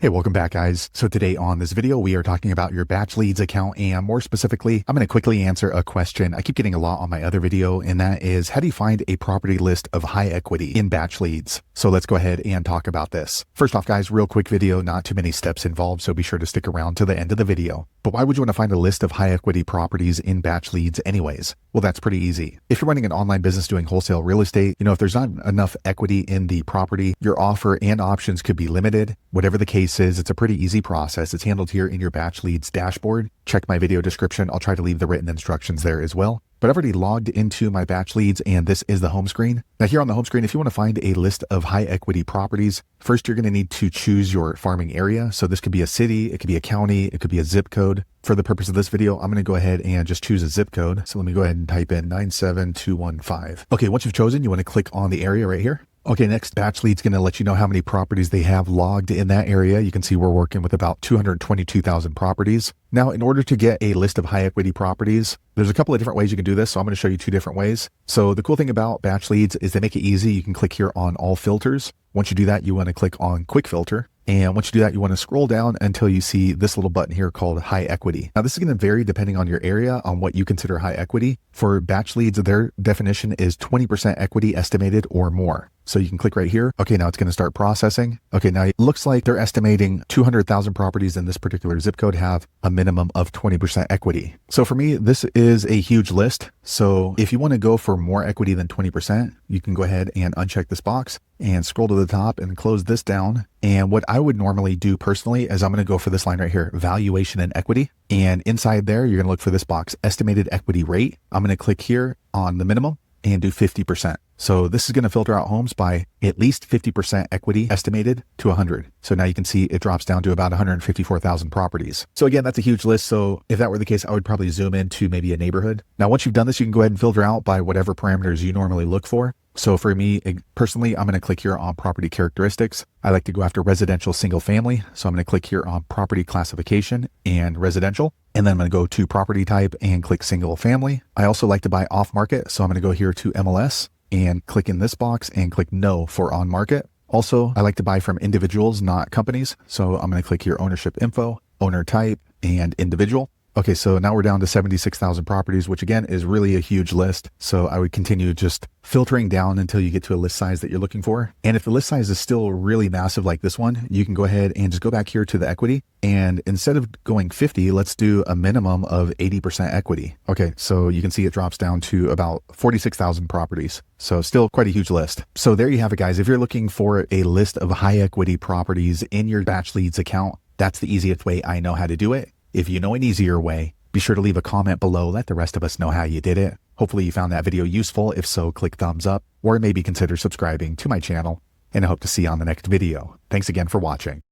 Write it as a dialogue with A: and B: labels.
A: Hey, welcome back, guys. So today on this video, we are talking about your BatchLeads account, and more specifically, I'm going to quickly answer a question I keep getting a lot on my other video, and that is, how do you find a property list of high equity in BatchLeads? So let's go ahead and talk about this. First off, guys, real quick video, not too many steps involved, so be sure to stick around to the end of the video. But why would you want to find a list of high equity properties in BatchLeads anyways? Well, that's pretty easy. If you're running an online business doing wholesale real estate, if there's not enough equity in the property, your offer and options could be limited. Whatever the case is, it's a pretty easy process. It's handled here in your BatchLeads dashboard. Check my video description. I'll try to leave the written instructions there as well. But I've already logged into my BatchLeads, and this is the home screen. Now here on the home screen, if you want to find a list of high equity properties, first you're going to need to choose your farming area. So this could be a city, it could be a county, it could be a zip code. For the purpose of this video, I'm going to go ahead and just choose a zip code. So let me go ahead and type in 97215. Okay, once you've chosen, you want to click on the area right here. Okay, next, BatchLeads going to let you know how many properties they have logged in that area. You can see we're working with about 222,000 properties. Now, in order to get a list of high equity properties, there's a couple of different ways you can do this. So I'm going to show you two different ways. So the cool thing about BatchLeads is they make it easy. You can click here on all filters. Once you do that, you want to click on quick filter. And once you do that, you want to scroll down until you see this little button here called high equity. Now, this is going to vary depending on your area on what you consider high equity. For BatchLeads, their definition is 20% equity estimated or more. So you can click right here. Okay, now it's going to start processing. Okay, now it looks like they're estimating 200,000 properties in this particular zip code have a minimum of 20% equity. So for me, this is a huge list. So if you want to go for more equity than 20%, you can go ahead and uncheck this box and scroll to the top and close this down. And what I would normally do personally is I'm going to go for this line right here, valuation and equity. And inside there, you're going to look for this box, estimated equity rate. I'm going to click here on the minimum and do 50%. So this is going to filter out homes by at least 50% equity estimated to 100. So now you can see it drops down to about 154,000 properties. So again, that's a huge list. So if that were the case, I would probably zoom into maybe a neighborhood. Now, once you've done this, you can go ahead and filter out by whatever parameters you normally look for. So for me, personally, I'm going to click here on property characteristics. I like to go after residential single family. So I'm going to click here on property classification and residential. And then I'm going to go to property type and click single family. I also like to buy off market. So I'm going to go here to MLS and click in this box and click no for on market. Also, I like to buy from individuals, not companies. So I'm going to click here ownership info, owner type, and individual. Okay, so now we're down to 76,000 properties, which again is really a huge list. So I would continue just filtering down until you get to a list size that you're looking for. And if the list size is still really massive like this one, you can go ahead and just go back here to the equity. And instead of going 50, let's do a minimum of 80% equity. Okay, so you can see it drops down to about 46,000 properties. So still quite a huge list. So there you have it, guys. If you're looking for a list of high equity properties in your BatchLeads account, that's the easiest way I know how to do it. If you know an easier way, be sure to leave a comment below. Let the rest of us know how you did it. Hopefully you found that video useful. If so, click thumbs up or maybe consider subscribing to my channel, and I hope to see you on the next video. Thanks again for watching.